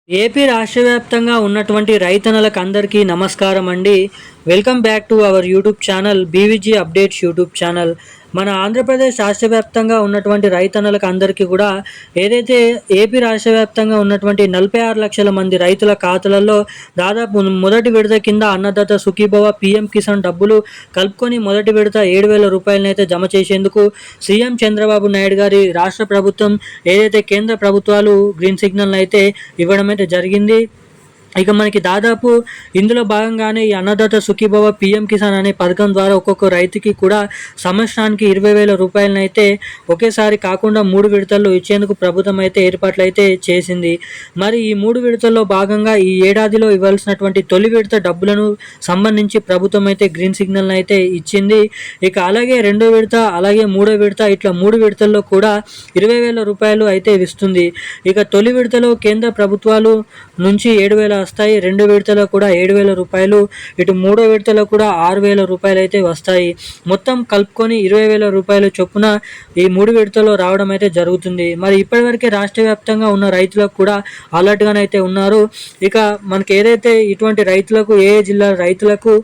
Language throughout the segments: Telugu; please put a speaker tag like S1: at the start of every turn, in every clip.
S1: ఏపీ రాష్ట్ర వ్యాప్తంగా ఉన్నటువంటి రైతన్నలకు అందరికీ నమస్కారం అండి. Welcome back to our YouTube channel BVG updates YouTube channel. మన ఆంధ్రప్రదేశ్ రాష్ట్ర వ్యాప్తంగా ఉన్నటువంటి రైతన్నలకు అందరికీ కూడా ఏదైతే ఏపీ రాష్ట్ర వ్యాప్తంగా ఉన్నటువంటి 46 లక్షల మంది రైతుల ఖాతాలలో దాదాపు మొదటి విడత కింద అన్నదాత సుఖీభవ పీఎం కిసాన్ డబ్బులు కలుపుకొని మొదటి విడత 7,000 రూపాయలనైతే జమ చేసేందుకు సీఎం చంద్రబాబు నాయుడు గారి రాష్ట్ర ప్రభుత్వం ఏదైతే కేంద్ర ప్రభుత్వాలు గ్రీన్ సిగ్నల్ అయితే ఇవ్వడం అయితే జరిగింది. ఇక మనకి దాదాపు ఇందులో భాగంగానే ఈ అన్నదాత సుఖీభవ పీఎం కిసాన్ అనే పథకం ద్వారా ఒక్కొక్క రైతుకి కూడా సంవత్సరానికి 20,000 రూపాయలనైతే ఒకేసారి కాకుండా 3 విడతల్లో ఇచ్చేందుకు ప్రభుత్వం అయితే ఏర్పాట్లు అయితే చేసింది. మరి ఈ 3 విడతల్లో భాగంగా ఈ ఏడాదిలో ఇవ్వాల్సినటువంటి తొలి విడత డబ్బులను సంబంధించి ప్రభుత్వం అయితే గ్రీన్ సిగ్నల్ అయితే ఇచ్చింది. ఇక అలాగే రెండో విడత అలాగే మూడో విడత ఇట్లా 3 విడతల్లో కూడా 20,000 రూపాయలు అయితే ఇస్తుంది. ఇక తొలి విడతలో కేంద్ర ప్రభుత్వాలు నుంచి 7,000 వస్తాయి. రెండో విడతలో కూడా 7,000 రూపాయలు, ఇటు మూడో విడతలో కూడా 6,000 రూపాయలు అయితే వస్తాయి. మొత్తం కలుపుకొని 20,000 రూపాయల చొప్పున ఈ 3 విడతలో రావడం అయితే జరుగుతుంది. మరి ఇప్పటివరకే రాష్ట్ర వ్యాప్తంగా ఉన్న రైతులకు కూడా అలర్ట్గానైతే ఉన్నారు. ఇక మనకి ఏదైతే ఇటువంటి రైతులకు ఏ జిల్లా రైతులకు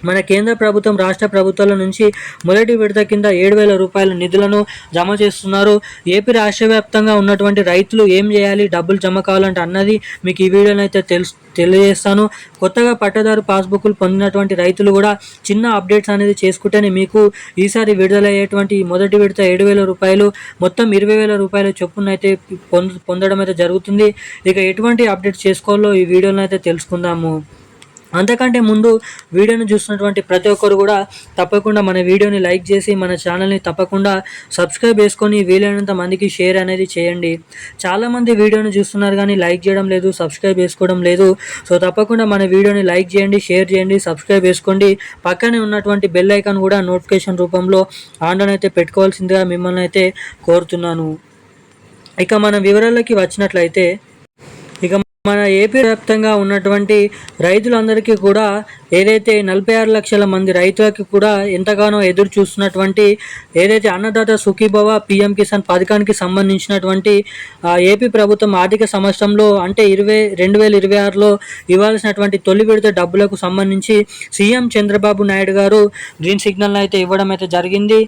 S1: మన కేంద్ర ప్రభుత్వం రాష్ట్ర ప్రభుత్వాల నుంచి మొదటి విడత కింద 7,000 రూపాయల నిధులను జమ చేస్తున్నారు. ఏపీ రాష్ట్ర వ్యాప్తంగా ఉన్నటువంటి రైతులు ఏం చేయాలి, డబ్బులు జమ కావాలంటే అన్నది మీకు ఈ వీడియోలో అయితే తెలియజేస్తాను. కొత్తగా పట్టదారు పాస్బుక్లు పొందినటువంటి రైతులు కూడా చిన్న అప్డేట్స్ అనేది చేసుకుంటేనే మీకు ఈసారి విడుదలయ్యేటువంటి మొదటి విడత 7,000 రూపాయలు మొత్తం 20,000 రూపాయల చొప్పున అయితే పొందడం అయితే జరుగుతుంది. ఇక ఎటువంటి అప్డేట్స్ చేసుకోవాలో ఈ వీడియోలో అయితే తెలుసుకుందాము. అంతకంటే ముందు వీడియోని చూస్తున్నటువంటి ప్రతి ఒక్కరు కూడా తప్పకుండా మన వీడియోని లైక్ చేసి మన ఛానల్ని తప్పకుండా సబ్స్క్రైబ్ చేసుకొని వీలైనంత మందికి షేర్ అనేది చేయండి. చాలామంది వీడియోని చూస్తున్నారు కానీ లైక్ చేయడం లేదు, సబ్స్క్రైబ్ చేసుకోవడం లేదు. సో తప్పకుండా మన వీడియోని లైక్ చేయండి, షేర్ చేయండి, సబ్స్క్రైబ్ చేసుకోండి. పక్కనే ఉన్నటువంటి బెల్ ఐకాన్ కూడా నోటిఫికేషన్ రూపంలో ఆన్లో అయితే పెట్టుకోవాల్సిందిగా మిమ్మల్ని అయితే కోరుతున్నాను. ఇక మన వివరాలకి వచ్చినట్లయితే ఇక మన ఏపీ వ్యాప్తంగా ఉన్నటువంటి రైతులందరికీ కూడా ఏదైతే 46 లక్షల మంది రైతులకి కూడా ఎంతగానో ఎదురు చూస్తున్నటువంటి ఏదైతే అన్నదాత సుఖీభవ పీఎం కిసాన్ పథకానికి సంబంధించినటువంటి ఏపీ ప్రభుత్వం ఆర్థిక సంవత్సరంలో అంటే 2026లో ఇవ్వాల్సినటువంటి తొలి విడత డబ్బులకు సంబంధించి సీఎం చంద్రబాబు నాయుడు గారు గ్రీన్ సిగ్నల్ అయితే ఇవ్వడం అయితే జరిగింది.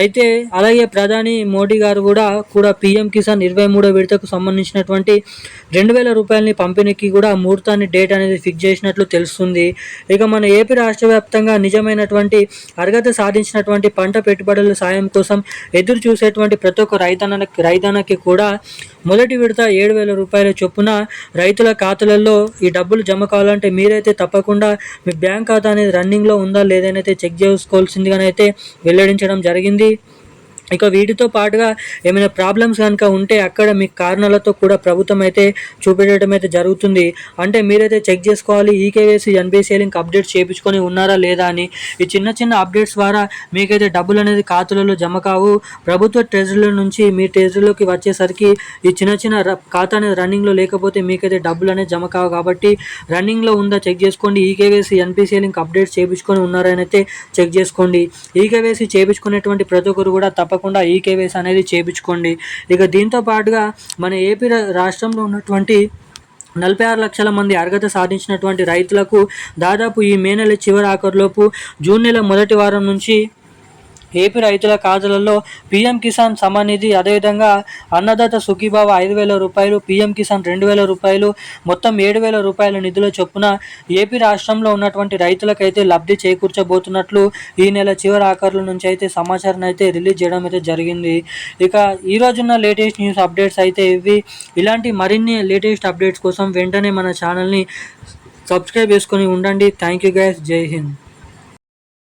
S1: అయితే అలాగే ప్రధాని మోడీ గారు కూడా పీఎం కిసాన్ 23వ విడతకు సంబంధించినటువంటి 2,000 రూపాయలని పంపిణీకి కూడా ముహూర్తాన్ని డేట్ అనేది ఫిక్స్ చేసినట్లు తెలుస్తుంది. ఇక మన ఏపీ రాష్ట్ర వ్యాప్తంగా నిజమైనటువంటి అర్హత సాధించినటువంటి పంట పెట్టుబడుల సాయం కోసం ఎదురు చూసేటువంటి ప్రతి ఒక్క రైతన్నకి కూడా మొదటి విడత 7,000 రూపాయల చొప్పున రైతుల ఖాతాలలో ఈ డబ్బులు జమ కావాలంటే మీరైతే తప్పకుండా మీ బ్యాంక్ ఖాతా అనేది రన్నింగ్లో ఉందా లేదనైతే చెక్ చేసుకోవాల్సిందిగానైతే వెల్లడించడం జరిగింది. ఇక వీటితో పాటుగా ఏమైనా ప్రాబ్లమ్స్ కనుక ఉంటే అక్కడ మీ కారణాలతో కూడా ప్రభుత్వం అయితే చూపెట్టడం అయితే జరుగుతుంది. అంటే మీరైతే చెక్ చేసుకోవాలి ఈకేవైసీ ఎన్బీసీ లింక్ అప్డేట్స్ చేయించుకొని ఉన్నారా లేదా అని. ఈ చిన్న చిన్న అప్డేట్స్ ద్వారా మీకైతే డబ్బులు అనేది ఖాతాలలో జమ కావు. ప్రభుత్వ ట్రెజరీల నుంచి మీ ట్రెజరీలోకి వచ్చేసరికి ఈ చిన్న చిన్న ఖాతా అనేది రన్నింగ్లో లేకపోతే మీకైతే డబ్బులు అనేది జమ కావు. కాబట్టి రన్నింగ్లో ఉందా చెక్ చేసుకోండి. ఈకేవైసీ ఎన్బీసీ లింక్ అప్డేట్స్ చేయించుకొని ఉన్నారా అని అయితే చెక్ చేసుకోండి. ఈకేవైసీ చేయించుకునేటువంటి ప్రతి ఒక్కరు కూడా తప్పకుండా ఈకేవైసీ అనేది చేయించుకోండి. ఇక దీంతో పాటుగా మన ఏపీ రాష్ట్రంలో ఉన్నటువంటి 46 లక్షల మంది అర్హత సాధించినటువంటి రైతులకు దాదాపు ఈ మే నెల చివరి ఆఖరులోపు జూన్ నెల మొదటి వారం నుంచి ఏపీ రైతుల ఖాతాలలో పీఎం కిసాన్ సమానిధి అదేవిధంగా అన్నదాత సుఖీభావ 5,000 రూపాయలు, పీఎం కిసాన్ 2,000 రూపాయలు మొత్తం 7,000 రూపాయల నిధుల చొప్పున ఏపీ రాష్ట్రంలో ఉన్నటువంటి రైతులకైతే లబ్ధి చేకూర్చబోతున్నట్లు ఈ నెల చివరి ఆఖరుల నుంచి అయితే సమాచారం అయితే రిలీజ్ చేయడం అయితే జరిగింది. ఇక ఈ రోజున్న లేటెస్ట్ న్యూస్ అప్డేట్స్ అయితే ఇవి. ఇలాంటి మరిన్ని లేటెస్ట్ అప్డేట్స్ కోసం వెంటనే మన ఛానల్ని సబ్స్క్రైబ్ చేసుకొని ఉండండి. Thank you guys. జై హింద్.